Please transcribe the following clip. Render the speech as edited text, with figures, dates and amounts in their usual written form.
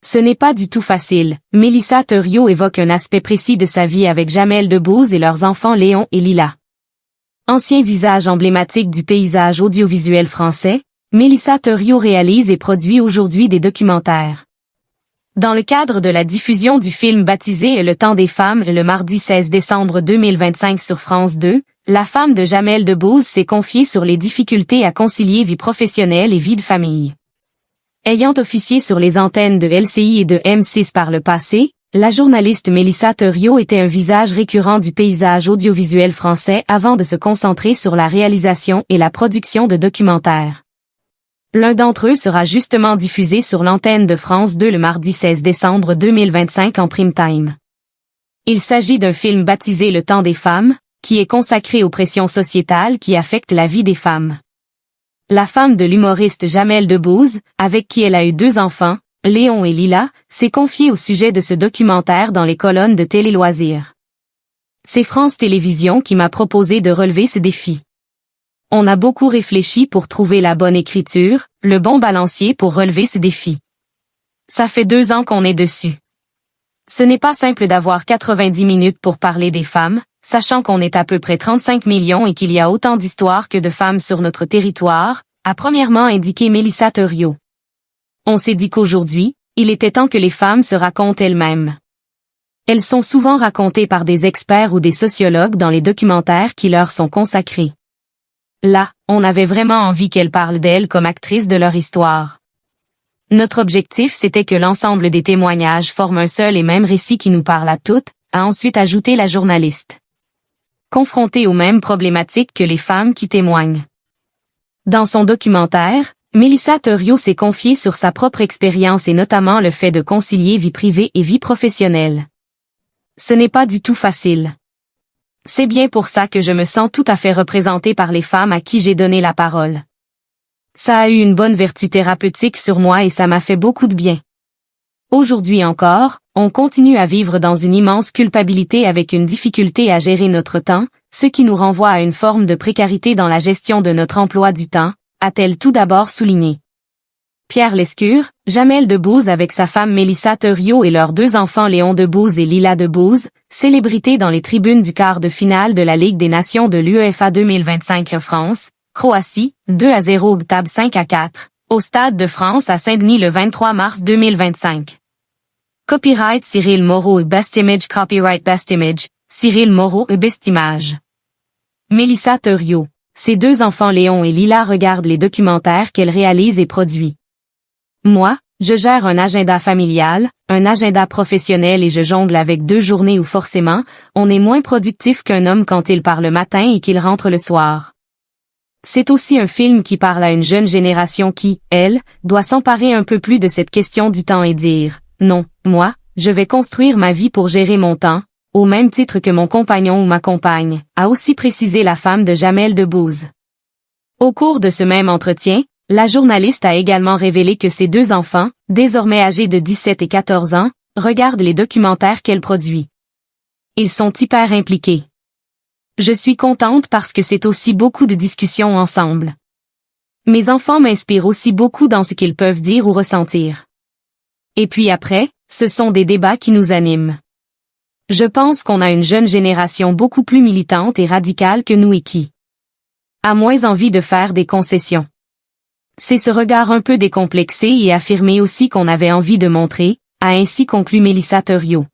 Ce n'est pas du tout facile. Mélissa Theriault évoque un aspect précis de sa vie avec Jamel Debbouze et leurs enfants Léon et Lila. Ancien visage emblématique du paysage audiovisuel français, Mélissa Theriault réalise et produit aujourd'hui des documentaires. Dans le cadre de la diffusion du film baptisé Le Temps des femmes le mardi 16 décembre 2025 sur France 2, la femme de Jamel Debbouze s'est confiée sur les difficultés à concilier vie professionnelle et vie de famille. Ayant officié sur les antennes de LCI et de M6 par le passé, la journaliste Mélissa Theriault était un visage récurrent du paysage audiovisuel français avant de se concentrer sur la réalisation et la production de documentaires. L'un d'entre eux sera justement diffusé sur l'antenne de France 2 le mardi 16 décembre 2025 en prime time. Il s'agit d'un film baptisé Le Temps des femmes, qui est consacré aux pressions sociétales qui affectent la vie des femmes. La femme de l'humoriste Jamel Debbouze, avec qui elle a eu 2 enfants, Léon et Lila, s'est confiée au sujet de ce documentaire dans les colonnes de Télé Loisirs. C'est France Télévisions qui m'a proposé de relever ce défi. On a beaucoup réfléchi pour trouver la bonne écriture, le bon balancier pour relever ce défi. Ça fait 2 ans qu'on est dessus. Ce n'est pas simple d'avoir 90 minutes pour parler des femmes, sachant qu'on est à peu près 35 millions et qu'il y a autant d'histoires que de femmes sur notre territoire, a premièrement indiqué Mélissa Theriault. On s'est dit qu'aujourd'hui, il était temps que les femmes se racontent elles-mêmes. Elles sont souvent racontées par des experts ou des sociologues dans les documentaires qui leur sont consacrés. Là, on avait vraiment envie qu'elles parlent d'elles comme actrices de leur histoire. Notre objectif c'était que l'ensemble des témoignages forment un seul et même récit qui nous parle à toutes, a ensuite ajouté la journaliste. Confrontée aux mêmes problématiques que les femmes qui témoignent. Dans son documentaire, Mélissa Theriault s'est confiée sur sa propre expérience et notamment le fait de concilier vie privée et vie professionnelle. Ce n'est pas du tout facile. C'est bien pour ça que je me sens tout à fait représentée par les femmes à qui j'ai donné la parole. Ça a eu une bonne vertu thérapeutique sur moi et ça m'a fait beaucoup de bien. Aujourd'hui encore, on continue à vivre dans une immense culpabilité avec une difficulté à gérer notre temps, ce qui nous renvoie à une forme de précarité dans la gestion de notre emploi du temps, a-t-elle tout d'abord souligné. Pierre Lescure, Jamel Debbouze avec sa femme Mélissa Theriault et leurs 2 enfants Léon Debbouze et Lila Debbouze, célébrités dans les tribunes du quart de finale de la Ligue des Nations de l'UEFA 2025 France, Croatie, 2-0 table 5-4, au Stade de France à Saint-Denis le 23 mars 2025. Copyright Cyril Moreau et Best Image Copyright Best Image, Cyril Moreau et Best Image. Mélissa Theriault. Ses 2 enfants Léon et Lila regardent les documentaires qu'elle réalise et produit. Moi, je gère un agenda familial, un agenda professionnel et je jongle avec 2 journées où forcément, on est moins productif qu'un homme quand il part le matin et qu'il rentre le soir. C'est aussi un film qui parle à une jeune génération qui, elle, doit s'emparer un peu plus de cette question du temps et dire « Non, moi, je vais construire ma vie pour gérer mon temps », au même titre que mon compagnon ou ma compagne, a aussi précisé la femme de Jamel Debbouze. Au cours de ce même entretien, la journaliste a également révélé que ses 2 enfants, désormais âgés de 17 et 14 ans, regardent les documentaires qu'elle produit. Ils sont hyper impliqués. Je suis contente parce que c'est aussi beaucoup de discussions ensemble. Mes enfants m'inspirent aussi beaucoup dans ce qu'ils peuvent dire ou ressentir. Et puis après, ce sont des débats qui nous animent. Je pense qu'on a une jeune génération beaucoup plus militante et radicale que nous et qui a moins envie de faire des concessions. C'est ce regard un peu décomplexé et affirmé aussi qu'on avait envie de montrer, a ainsi conclu Mélissa Theriault.